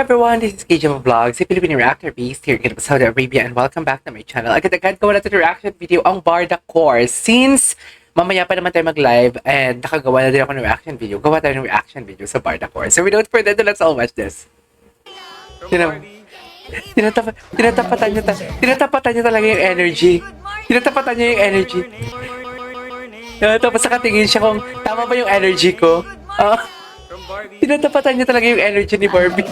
everyone, this is KJ Vlogs, a Filipino reactor based here in Saudi Arabia, and welcome back to my channel. Agad-agad gawa natin reaction video ang Barda Course. Since mamaya pa naman tayo mag-live and nakagawa na din ako ng reaction video, gawa tayo ng reaction video sa Barda Course. So without further ado, let's all watch this. Tinatapatan niya talaga yung energy. Tinatapatan niya yung energy. Tapos nakatingin siya kung tama ba yung energy ko. Tinatapatan niya talaga yung energy ni Barbie.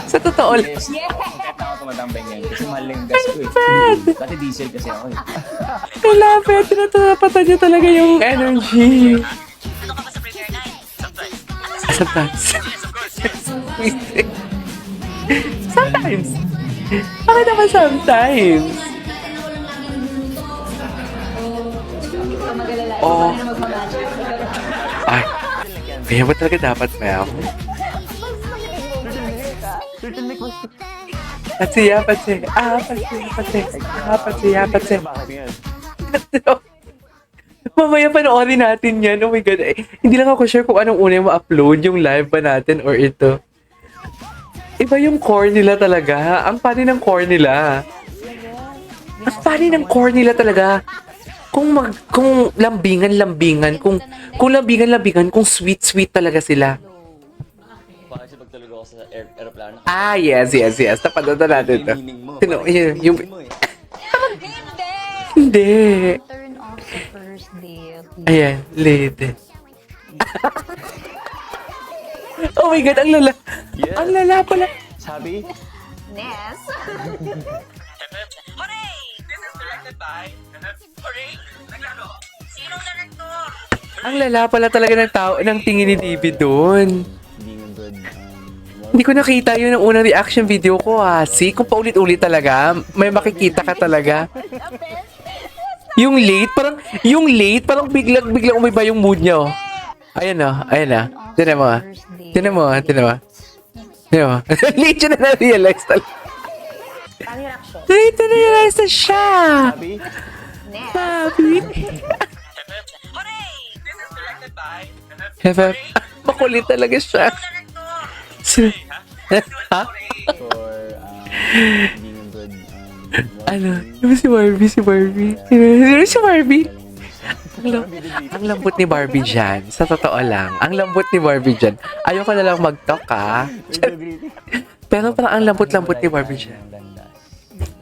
Sa totoo lang. Kahit na ako tumatambay ngayon kasi mahal lang yung gas ko eh. Dati diesel kasi ako eh. Kalapit, tinatapatan niya talaga yung energy. Sometimes. Sometimes. Bakit naman sometimes? Oh. Ay. Kaya ba talaga dapat, ma'am? Patsi. Mamaya panoorin natin yan. Oh my God. Eh, hindi lang ako sure kung anong una yung ma-upload, yung live ba natin or ito. Iba yung core nila talaga. Ang funny ng core nila. Ang funny ng core nila talaga. Kung lambingan, kung lambingan, kung sweet talaga sila. Baka kasi pagtulog ako sa aeroplano. Ah, yes. Tapat na natin ito. Yung... Hindi. Turn off the first day. Ayan, lady. Oh my God, ang lala. Yes. Ang lala pala. Sabi? Ness. Hooray! This is directed by... Hooray! Naglaro! Sinong director? Ang lala pala talaga ng tao, ng tingin ni David doon. Hindi nga good. Hindi ko nakita yun ng unang reaction video ko ah. See, kung paulit-ulit talaga, may makikita ka talaga. Yung late, parang biglang umiba yung mood niya oh. Ayan na. Tinan mo. Late siya na na-realize talaga. Late na na-realize na siya. Sabi? Sabi. Hooray! This is directed by... Hefe, makulit talaga siya. Ha? For, hindi nga good. Ano? Si Barbie. Ang lambot ni Barbie dyan. Sa totoo lang. Ang lambot ni Barbie dyan. Ayoko na lang mag-talk ha. Pero parang ang lambot-lambot ni Barbie dyan.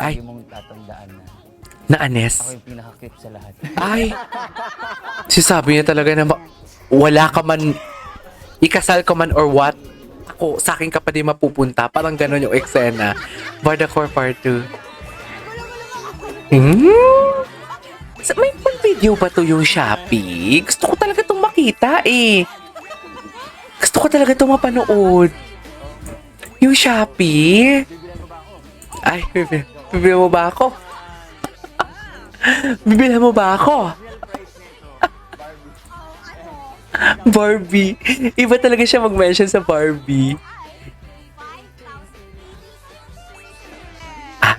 Ay. Lagi mong tatandaan na Na Anes. ako yung pinaka-cute sa lahat. Ay. Sisabi niya talaga na wala ka man, ikasal ka man or what, ako, sa akin ka pa din mapupunta. Parang ganun yung eksena. Barda Core Part 2. May video ba to yung Shopee? Gusto ko talaga itong makita eh. Gusto ko talaga itong mapanood. Yung Shopee. Ay, bibilan mo ba ako? Bibilan mo ba ako? Barbie. Iba talaga siya mag-mention sa Barbie.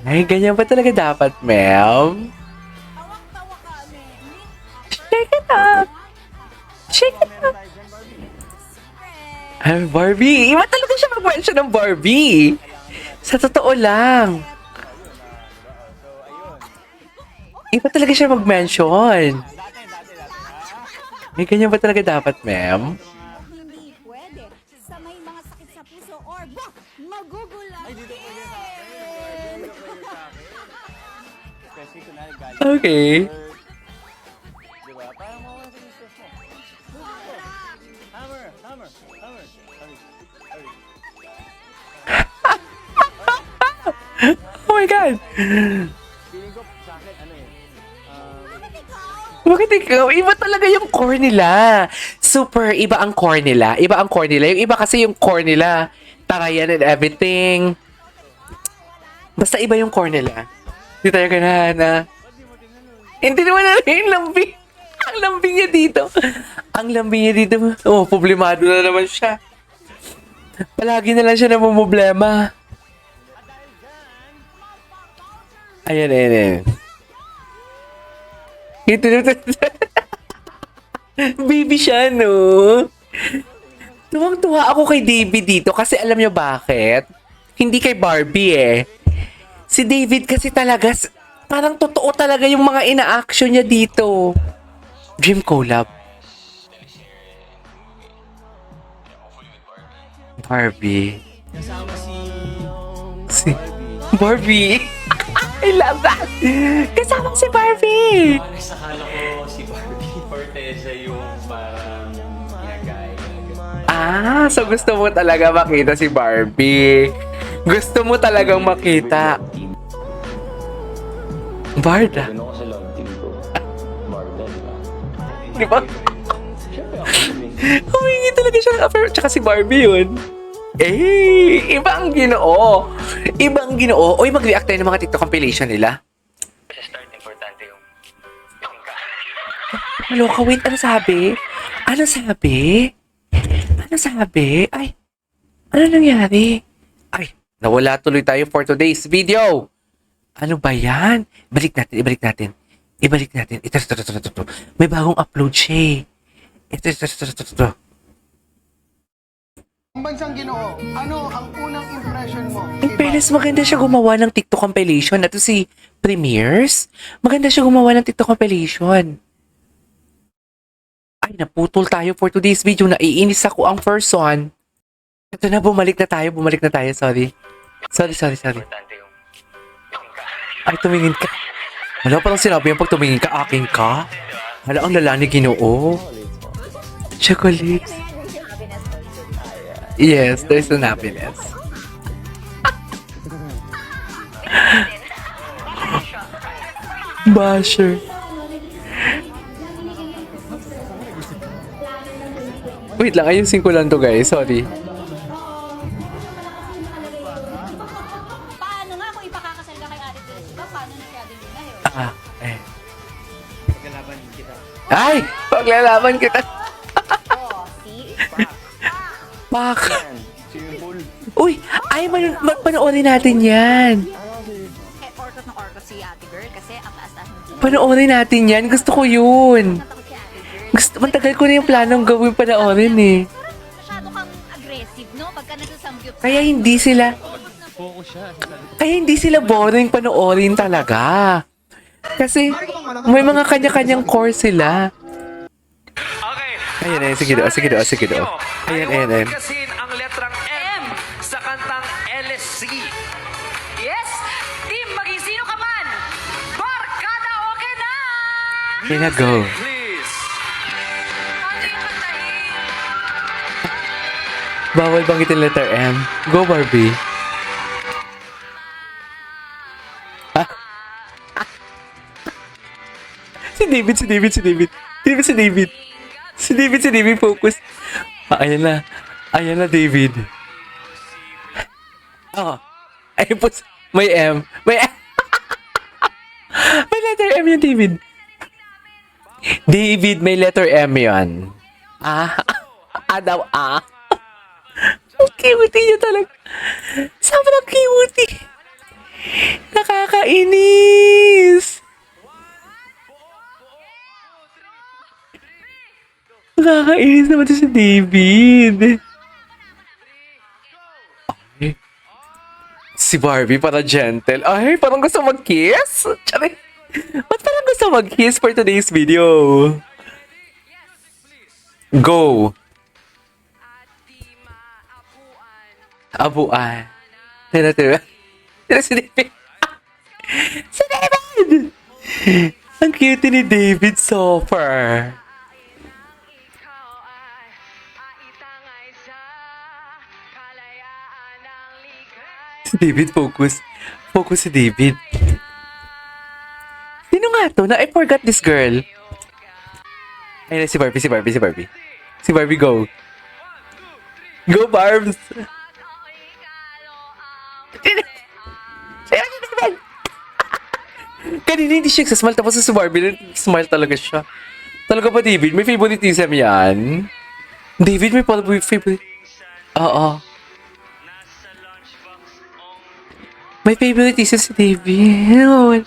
Ay, ganyan ba talaga dapat, ma'am? Shake it up! Ay, Barbie. Iba talaga siya mag-mention ng Barbie. Sa totoo lang. Iba talaga siya mag-mention. May ganyan ba talaga dapat, ma'am? Hindi pwede sa may mga sakit sa puso or magugulatin. Kasi kunwari galing. Okay. Diba? Parang mawala sa stress mo. Hammer. Oh my God! Feeling ko sa akin, ano eh. Bakit ikaw? Iba talaga yung core nila. Super, iba ang core nila. Yung iba kasi yung core nila, tarayan and everything. Basta iba yung core nila. Hindi tayo ganahan. Hindi naman na yung lambing. Ang lambing niya dito. Oh, problemado na naman siya. Palagi na lang siya namumblema. Ayan. Baby siya, no? Tuwang-tuwa ako kay David dito kasi alam niyo bakit? Hindi kay Barbie eh. Si David kasi talaga, parang totoo talaga yung mga ina-action niya dito. Dream collab. Barbie. Kasama Si Barbie. I love that. Kasama si Barbie. Honest, akala ko si Barbie Forteza yung parang ginagaya. So gusto mo talaga makita si Barbie. Gusto mo talagang makita. Barda. Doon ako sa love team ko. Barda, di ba? Di ba? Siyempre ako yun eh. Humingi talaga siya ng affair. Tsaka si Barbie yun. Ibang ginoo. Ibang ginoo. Uy, mag-react tayo ng mga TikTok compilation nila. Sa start, importante yung Maloka, wait. Ano sabi? Ano sabi? Ano sabi? Ay, ano nangyari? Ay, nawala tuloy tayo for today's video. Ano ba yan? Ibalik natin. Ito. May bagong upload siya. Ito. Ang bansang Ginoo, ano ang unang impression mo? In fairness, maganda siya gumawa ng TikTok compilation. Ito si Premiers. Maganda siya gumawa ng TikTok compilation. Ay, naputol tayo for today's video. Naiinis ako ang first one. Ito na, bumalik na tayo. Sorry. importante yung Ay, tumingin ka. Wala, parang sinabi yung pag tumingin ka, aking ka. Hala, ang lala ni Ginoo. Chocolates. Yes, there's an happiness. Basher. Wait lang, ayusin ko lang to guys. Sorry. Paano nga kung ipakakasal ka kay Ate Jessica? Paano na si Ate Luna yun? Ay! Paglalaban kita. Oh, see? Pak! Uy! Ay, panoorin natin yan. Orkot ng orkot si Ate Girl kasi ang taas-taas ng Panoorin natin yan. Gusto ko yun. takot si Ate Girl. Matagal ko na yung planong gawin panoorin eh. Masyado kang aggressive, no? Pagka nagsasamgyup Kaya hindi sila boring panoorin talaga. Kasi may mga kanya-kanyang core sila. Okay. Ayan, sige do. Ayan. Kasi ang letrang M sa kantang LSC. Yes! Team, maging sino ka man! Barkada, okay na! Here na go. Please! Ano yung kantahin? Bawal banggitin letter M. Go, Barbie. Ah. Si David, focus. Ayan na, David. Ayun po, may M. May letter M yung David. David, may letter M yun. Daw. Ang cute niya talaga. Sobrang cute. Nakakainis. Nakakainis naman to si David. Ay. Si Barbie para gentle. Ay, parang gusto mag-kiss. Tsari. Ba't parang gusto mag-kiss for today's video? Go. Abuan. Tira si David. Si David! Ang cute ni David so far. Si David, focus. Focus si David. Sino nga to? I forgot this girl. Ayun na, si Barbie. Si Barbie, go. Go, Barbs! Kanina hindi siya nagsasmile, tapos sa Barbie, smile talaga siya. Talaga ba, David? May favoritism yan? David, may favorite... Oo. May favoritism si David.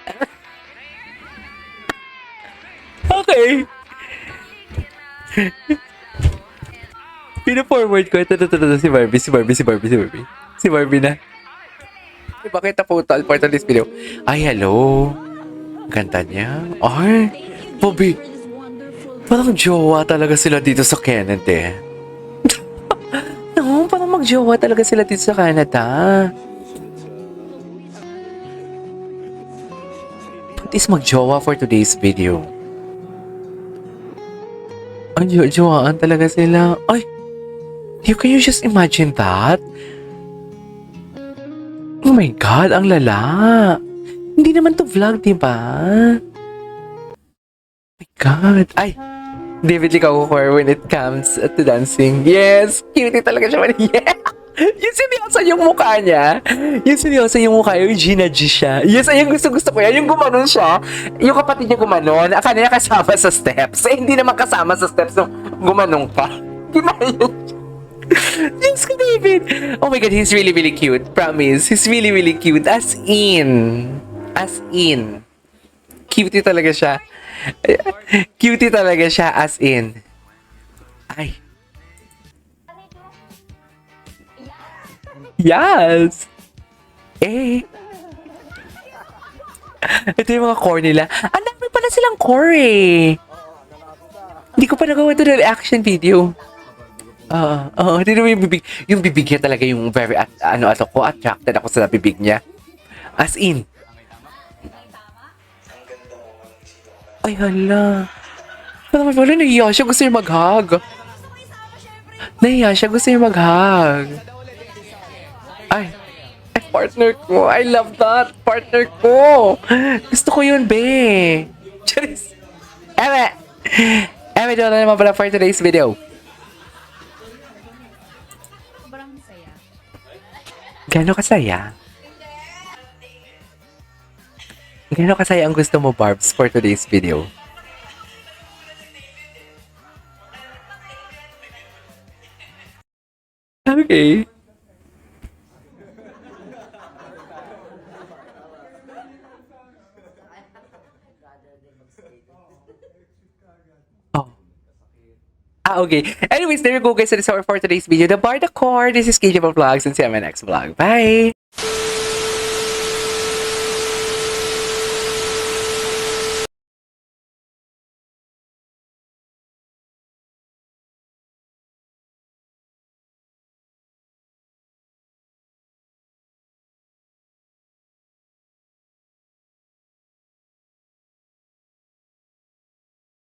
Ano? Okay. Pina-forward ko. Ito, si Barbie. Si Barbie na. Bakit naputol part of this video? Ay, hello. Ganda niya. Ay, Bobby. Parang jowa talaga sila dito sa Canada eh. No, parang mag-jowa talaga sila dito sa Canada. At least mag-jowa for today's video. Ay, jowaan talaga sila. Ay, can you just imagine that? Oh my God, ang lala. Hindi naman to vlog, di ba? Oh my God. Ay, David ikaw ko when it comes to dancing. Yes, cute talaga siya. Yeah. Yung seryoso yung mukha niya. Yung seryoso yung mukha, yung Gina G siya. Yes, ay, yung gusto ko yan. Yung gumanon siya. Yung kapatid niya gumanon. Akala niya kasama sa steps. Eh, hindi naman kasama sa steps nung gumanong pa. Ginayon. Yes, David. Oh my God, he's really, really cute. Promise. He's really, really cute. As in. Cutie talaga siya. Cutie talaga siya as in. Ay. Yes! Eh. Ito yung mga core nila. Ang dami pala silang core eh. Hindi ko pa nagawa ito na reaction video. Hindi naman yung bibig. Yung bibig niya talaga yung very, attracted ako sa bibig niya. As in. Ay, hala. Parang wala, nahiya siya. Gusto niya mag-hug. Gusto niya mag-hug. Ay, partner ko. I love that. Partner ko. Gusto ko yun, be. Charis. Eme, doon na naman pala for today's video. Gano'n kasaya? Gano'n kasaya ang gusto mo, Barbs, for today's video? Okay. Oh. Okay. Anyways, there you go guys. That is our for today's video. The Bar the Core. This is KJ Vlogs and see you on my next vlog. Bye!